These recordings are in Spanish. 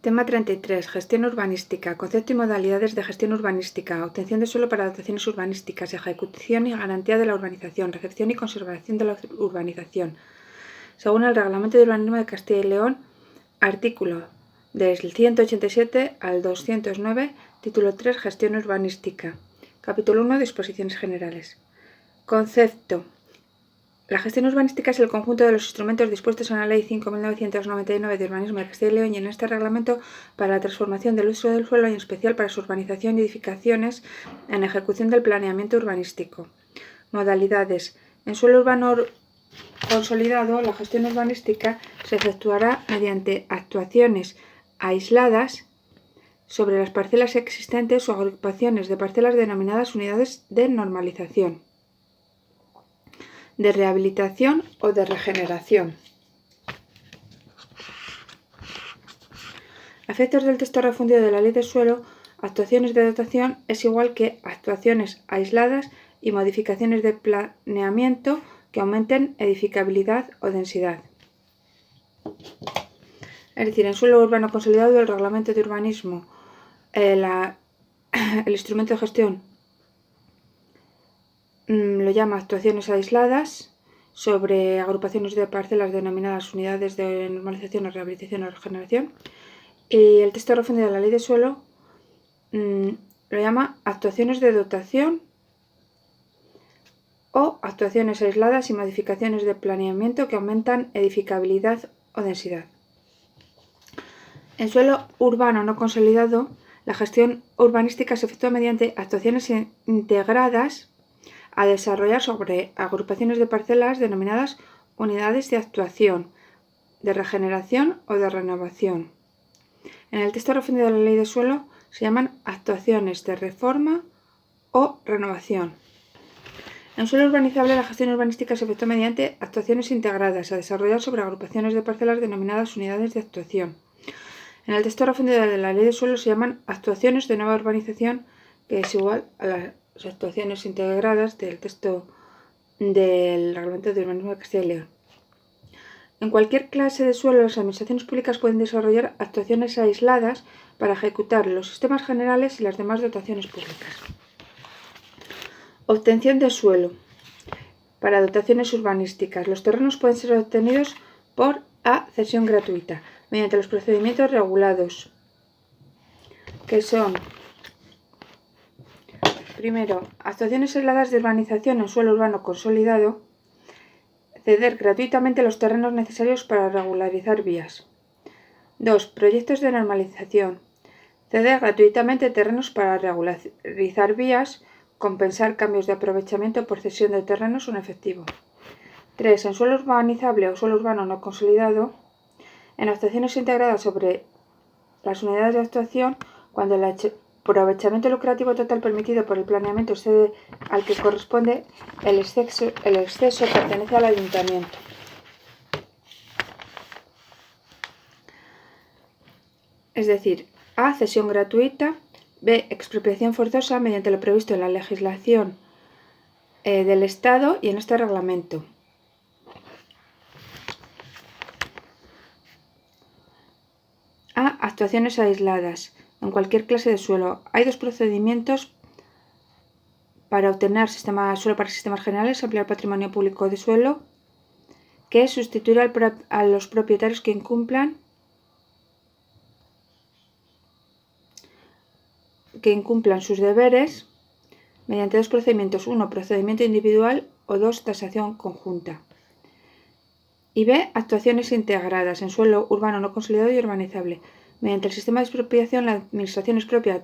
Tema 33. Gestión urbanística. Concepto y modalidades de gestión urbanística. Obtención de suelo para dotaciones urbanísticas. Ejecución y garantía de la urbanización. Recepción y conservación de la urbanización. Según el Reglamento de Urbanismo de Castilla y León, artículo del 187 al 209, título 3, Gestión urbanística. Capítulo 1, Disposiciones generales. Concepto. La gestión urbanística es el conjunto de los instrumentos dispuestos en la Ley 5.999 de Urbanismo de Castilla y León y en este reglamento para la transformación del uso del suelo y en especial para su urbanización y edificaciones en ejecución del planeamiento urbanístico. Modalidades. En suelo urbano consolidado, la gestión urbanística se efectuará mediante actuaciones aisladas sobre las parcelas existentes o agrupaciones de parcelas denominadas unidades de normalización, de rehabilitación o de regeneración. A efectos del texto refundido de la Ley de Suelo, actuaciones de dotación es igual que actuaciones aisladas y modificaciones de planeamiento que aumenten edificabilidad o densidad. Es decir, en suelo urbano consolidado, el Reglamento de Urbanismo, el instrumento de gestión lo llama actuaciones aisladas sobre agrupaciones de parcelas denominadas unidades de normalización o rehabilitación o regeneración, y el texto refundido de la Ley de Suelo lo llama actuaciones de dotación o actuaciones aisladas y modificaciones de planeamiento que aumentan edificabilidad o densidad. En suelo urbano no consolidado, la gestión urbanística se efectúa mediante actuaciones integradas a desarrollar sobre agrupaciones de parcelas denominadas unidades de actuación, de regeneración o de renovación. En el texto refundido de la Ley de Suelo se llaman actuaciones de reforma o renovación. En suelo urbanizable, la gestión urbanística se efectúa mediante actuaciones integradas a desarrollar sobre agrupaciones de parcelas denominadas unidades de actuación. En el texto refundido de la Ley de Suelo se llaman actuaciones de nueva urbanización, que es igual a las actuaciones integradas del texto del Reglamento de Urbanismo de Castilla y León. En cualquier clase de suelo, las administraciones públicas pueden desarrollar actuaciones aisladas para ejecutar los sistemas generales y las demás dotaciones públicas. Obtención de suelo para dotaciones urbanísticas. Los terrenos pueden ser obtenidos por A. Cesión gratuita, mediante los procedimientos regulados, que son: primero, actuaciones aisladas de urbanización en suelo urbano consolidado, ceder gratuitamente los terrenos necesarios para regularizar vías. 2. Proyectos de normalización, ceder gratuitamente terrenos para regularizar vías, compensar cambios de aprovechamiento por cesión de terrenos en efectivo. 3. En suelo urbanizable o suelo urbano no consolidado, en actuaciones integradas sobre las unidades de actuación, cuando el aprovechamiento lucrativo total permitido por el planeamiento excede al que corresponde, el exceso pertenece al ayuntamiento. Es decir, A. Cesión gratuita. B. Expropiación forzosa mediante lo previsto en la legislación del Estado y en este reglamento. A. Actuaciones aisladas. En cualquier clase de suelo. Hay dos procedimientos para obtener suelo para sistemas generales: ampliar patrimonio público de suelo, que es sustituir a los propietarios que incumplan sus deberes mediante dos procedimientos: 1. Procedimiento individual o 2. Tasación conjunta. Y B. Actuaciones integradas en suelo urbano no consolidado y urbanizable. Mediante el sistema de expropiación, la administración expropia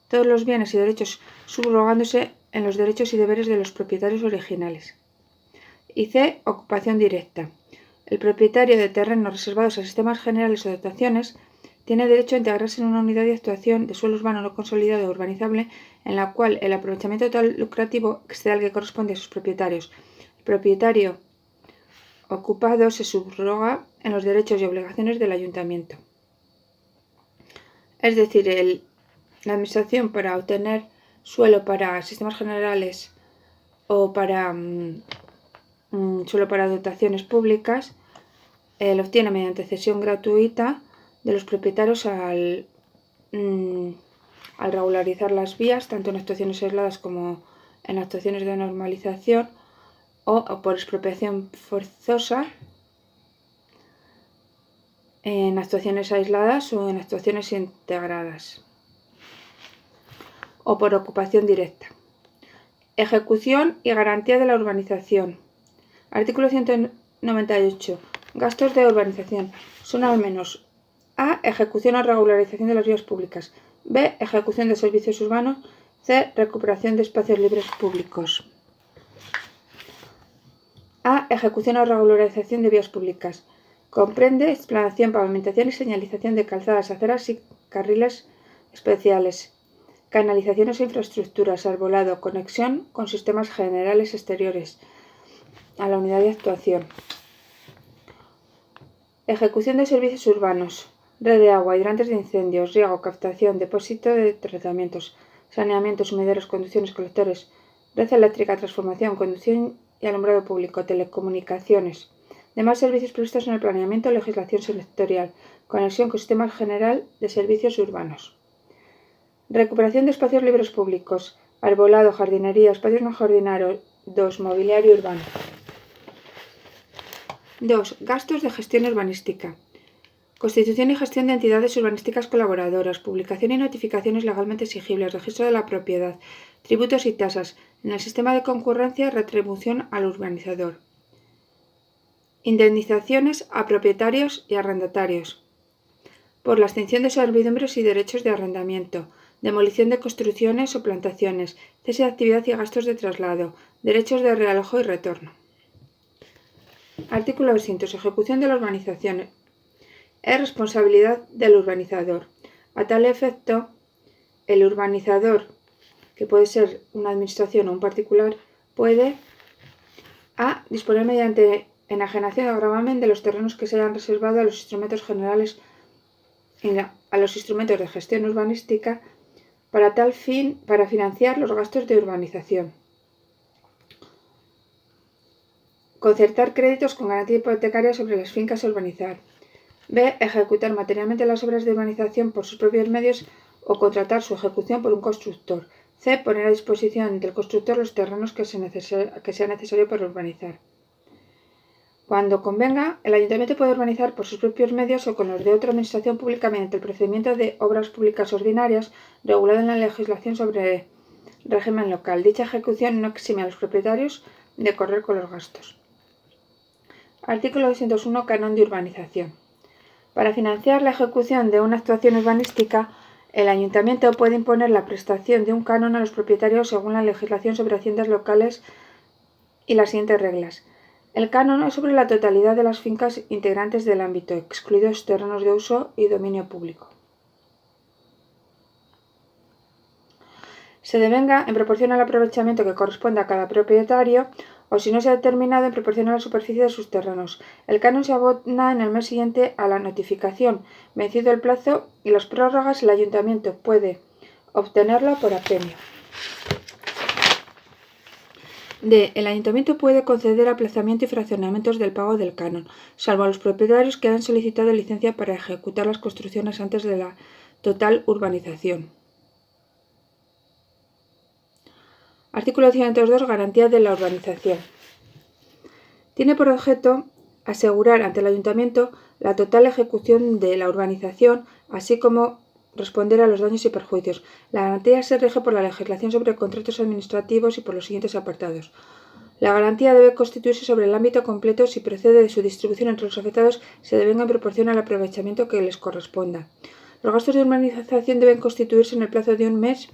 todos los bienes y derechos subrogándose en los derechos y deberes de los propietarios originales. Y C. Ocupación directa. El propietario de terrenos reservados a sistemas generales o dotaciones tiene derecho a integrarse en una unidad de actuación de suelo urbano no consolidado o urbanizable en la cual el aprovechamiento total lucrativo excede al que corresponde a sus propietarios. El propietario ocupado se subroga en los derechos y obligaciones del ayuntamiento. Es decir, la administración, para obtener suelo para sistemas generales o para suelo para dotaciones públicas, lo obtiene mediante cesión gratuita de los propietarios al regularizar las vías, tanto en actuaciones aisladas como en actuaciones de normalización o por expropiación forzosa en actuaciones aisladas o en actuaciones integradas, o por ocupación directa. Ejecución y garantía de la urbanización. Artículo 198. Gastos de urbanización. Son al menos A. Ejecución o regularización de las vías públicas. B. Ejecución de servicios urbanos. C. Recuperación de espacios libres públicos. A. Ejecución o regularización de vías públicas. Comprende explanación, pavimentación y señalización de calzadas, aceras y carriles especiales, canalizaciones e infraestructuras, arbolado, conexión con sistemas generales exteriores a la unidad de actuación. Ejecución de servicios urbanos, red de agua, hidrantes de incendios, riego, captación, depósito de tratamientos, saneamiento, sumideros, conducciones, colectores, red eléctrica, transformación, conducción y alumbrado público, telecomunicaciones. Demás servicios previstos en el planeamiento o legislación sectorial. Conexión con sistema general de servicios urbanos. Recuperación de espacios libres públicos. Arbolado, jardinería, espacios no jardinados, mobiliario urbano. 2. Gastos de gestión urbanística. Constitución y gestión de entidades urbanísticas colaboradoras. Publicación y notificaciones legalmente exigibles. Registro de la propiedad. Tributos y tasas. En el sistema de concurrencia, retribución al urbanizador. Indemnizaciones a propietarios y arrendatarios por la extinción de servidumbres y derechos de arrendamiento, demolición de construcciones o plantaciones, cese de actividad y gastos de traslado, derechos de realojo y retorno. Artículo 200. Ejecución de la urbanización. Es responsabilidad del urbanizador. A tal efecto, el urbanizador, que puede ser una administración o un particular, puede A. Disponer mediante enajenación o gravamen de los terrenos que se hayan reservado a los instrumentos generales, a los instrumentos de gestión urbanística para tal fin, para financiar los gastos de urbanización. Concertar créditos con garantía hipotecaria sobre las fincas a urbanizar. B. Ejecutar materialmente las obras de urbanización por sus propios medios o contratar su ejecución por un constructor. C. Poner a disposición del constructor los terrenos que sea necesario para urbanizar. Cuando convenga, el ayuntamiento puede urbanizar por sus propios medios o con los de otra administración pública mediante el procedimiento de obras públicas ordinarias regulado en la legislación sobre régimen local. Dicha ejecución no exime a los propietarios de correr con los gastos. Artículo 201. Canon de urbanización. Para financiar la ejecución de una actuación urbanística, el ayuntamiento puede imponer la prestación de un canon a los propietarios según la legislación sobre haciendas locales y las siguientes reglas. El canon es sobre la totalidad de las fincas integrantes del ámbito, excluidos terrenos de uso y dominio público. Se devenga en proporción al aprovechamiento que corresponda a cada propietario o, si no se ha determinado, en proporción a la superficie de sus terrenos. El canon se abona en el mes siguiente a la notificación. Vencido el plazo y las prórrogas, el ayuntamiento puede obtenerlo por apremio. D. El ayuntamiento puede conceder aplazamiento y fraccionamientos del pago del canon, salvo a los propietarios que hayan solicitado licencia para ejecutar las construcciones antes de la total urbanización. Artículo 202. Garantía de la urbanización. Tiene por objeto asegurar ante el ayuntamiento la total ejecución de la urbanización, así como responder a los daños y perjuicios. La garantía se rige por la legislación sobre contratos administrativos y por los siguientes apartados. La garantía debe constituirse sobre el ámbito completo si procede de su distribución entre los afectados se devenga en proporción al aprovechamiento que les corresponda. Los gastos de urbanización deben constituirse en el plazo de un mes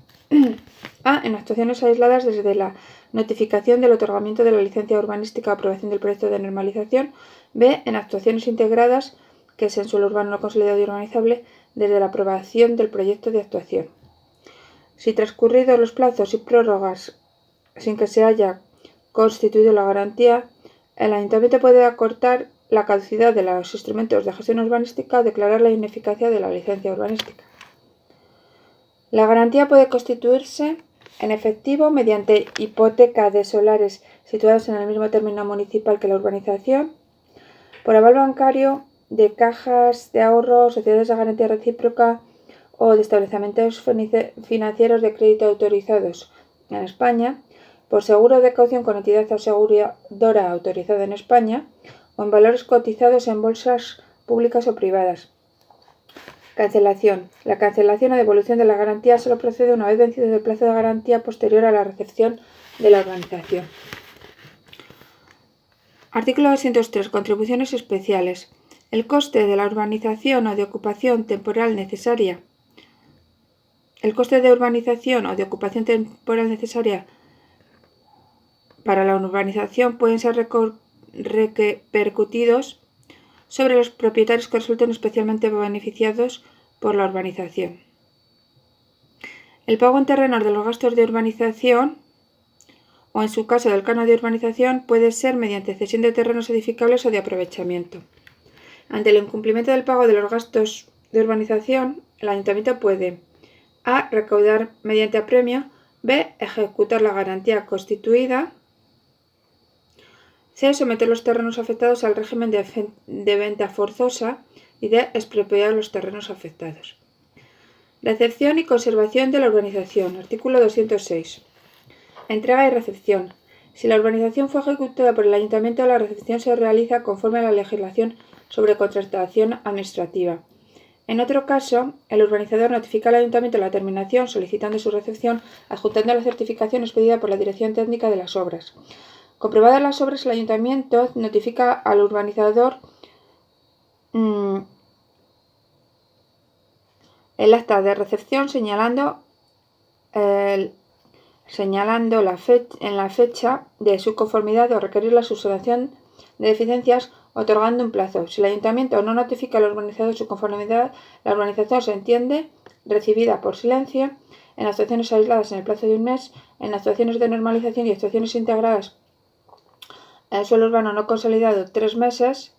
A. En actuaciones aisladas desde la notificación del otorgamiento de la licencia urbanística o aprobación del proyecto de normalización. B. En actuaciones integradas, que es en suelo urbano no consolidado y urbanizable, desde la aprobación del proyecto de actuación. Si transcurridos los plazos y prórrogas sin que se haya constituido la garantía, el ayuntamiento puede acortar la caducidad de los instrumentos de gestión urbanística o declarar la ineficacia de la licencia urbanística. La garantía puede constituirse en efectivo mediante hipoteca de solares situados en el mismo término municipal que la urbanización, por aval bancario de cajas de ahorro, sociedades de garantía recíproca o de establecimientos financieros de crédito autorizados en España, por seguro de caución con entidad aseguradora autorizada en España o en valores cotizados en bolsas públicas o privadas. Cancelación. La cancelación o devolución de la garantía solo procede una vez vencido el plazo de garantía posterior a la recepción de la urbanización. Artículo 203. Contribuciones especiales. El coste de la urbanización o de ocupación temporal necesaria. El coste de urbanización o de ocupación temporal necesaria para la urbanización pueden ser repercutidos sobre los propietarios que resulten especialmente beneficiados por la urbanización. El pago en terrenos de los gastos de urbanización o, en su caso, del canon de urbanización puede ser mediante cesión de terrenos edificables o de aprovechamiento. Ante el incumplimiento del pago de los gastos de urbanización, el ayuntamiento puede a. recaudar mediante apremio, b. ejecutar la garantía constituida, c. someter los terrenos afectados al régimen de venta forzosa y d. expropiar los terrenos afectados. Recepción y conservación de la urbanización. Artículo 206. Entrega y recepción. Si la urbanización fue ejecutada por el ayuntamiento, la recepción se realiza conforme a la legislación sobre contratación administrativa. En otro caso, el urbanizador notifica al ayuntamiento la terminación solicitando su recepción, adjuntando la certificación expedida por la Dirección Técnica de las Obras. Comprobadas las obras, el ayuntamiento notifica al urbanizador el acta de recepción señalando la fecha de su conformidad o requerir la subsanación de deficiencias, otorgando un plazo. Si el ayuntamiento no notifica al urbanizador su conformidad, la urbanización se entiende recibida por silencio. En actuaciones aisladas en el plazo de un mes, en actuaciones de normalización y actuaciones integradas en el suelo urbano no consolidado 3 meses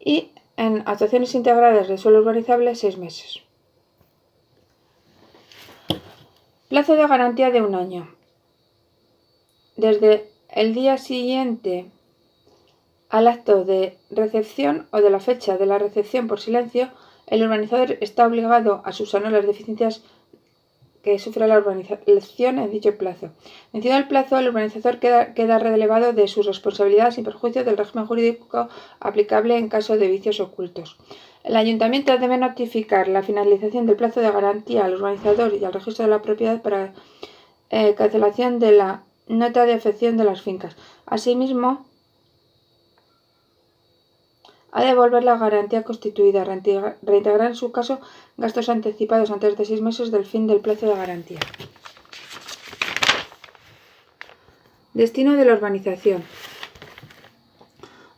y en actuaciones integradas de suelo urbanizable 6 meses. Plazo de garantía de 1 año. Desde el día siguiente al acto de recepción o de la fecha de la recepción por silencio, el urbanizador está obligado a subsanar las deficiencias que sufre la urbanización en dicho plazo. Vencido el plazo, el urbanizador queda relevado de sus responsabilidades sin perjuicio del régimen jurídico aplicable en caso de vicios ocultos. El ayuntamiento debe notificar la finalización del plazo de garantía al urbanizador y al registro de la propiedad para cancelación de la nota de afección de las fincas. Asimismo, ha de devolver la garantía constituida, reintegrar en su caso gastos anticipados antes de 6 meses del fin del plazo de garantía. Destino de la urbanización.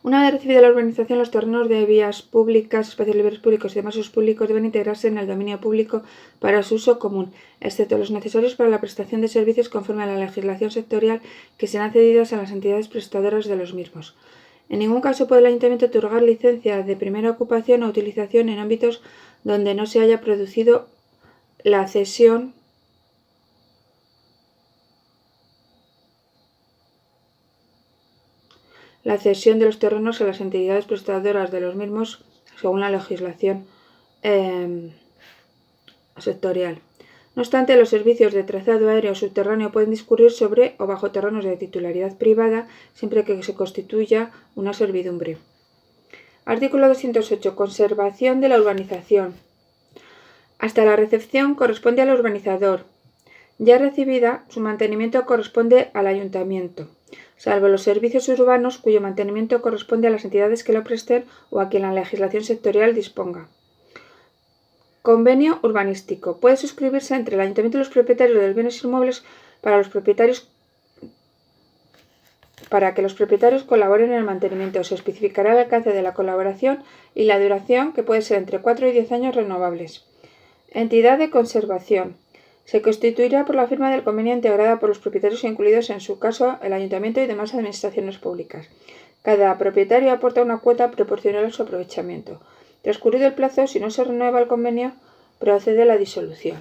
Una vez recibida la urbanización, los terrenos de vías públicas, espacios libres públicos y demás usos públicos deben integrarse en el dominio público para su uso común, excepto los necesarios para la prestación de servicios conforme a la legislación sectorial que serán cedidas a las entidades prestadoras de los mismos. En ningún caso puede el ayuntamiento otorgar licencia de primera ocupación o utilización en ámbitos donde no se haya producido la cesión de los terrenos a las entidades prestadoras de los mismos según la legislación sectorial. No obstante, los servicios de trazado aéreo subterráneo pueden discurrir sobre o bajo terrenos de titularidad privada siempre que se constituya una servidumbre. Artículo 208. Conservación de la urbanización. Hasta la recepción corresponde al urbanizador. Ya recibida, su mantenimiento corresponde al ayuntamiento, salvo los servicios urbanos cuyo mantenimiento corresponde a las entidades que lo presten o a quien la legislación sectorial disponga. Convenio urbanístico. Puede suscribirse entre el ayuntamiento y los propietarios de los bienes inmuebles para que los propietarios colaboren en el mantenimiento. Se especificará el alcance de la colaboración y la duración, que puede ser entre 4 y 10 años renovables. Entidad de conservación. Se constituirá por la firma del convenio integrada por los propietarios incluidos, en su caso, el ayuntamiento y demás administraciones públicas. Cada propietario aporta una cuota proporcional a su aprovechamiento. Transcurrido el plazo, si no se renueva el convenio, procede la disolución.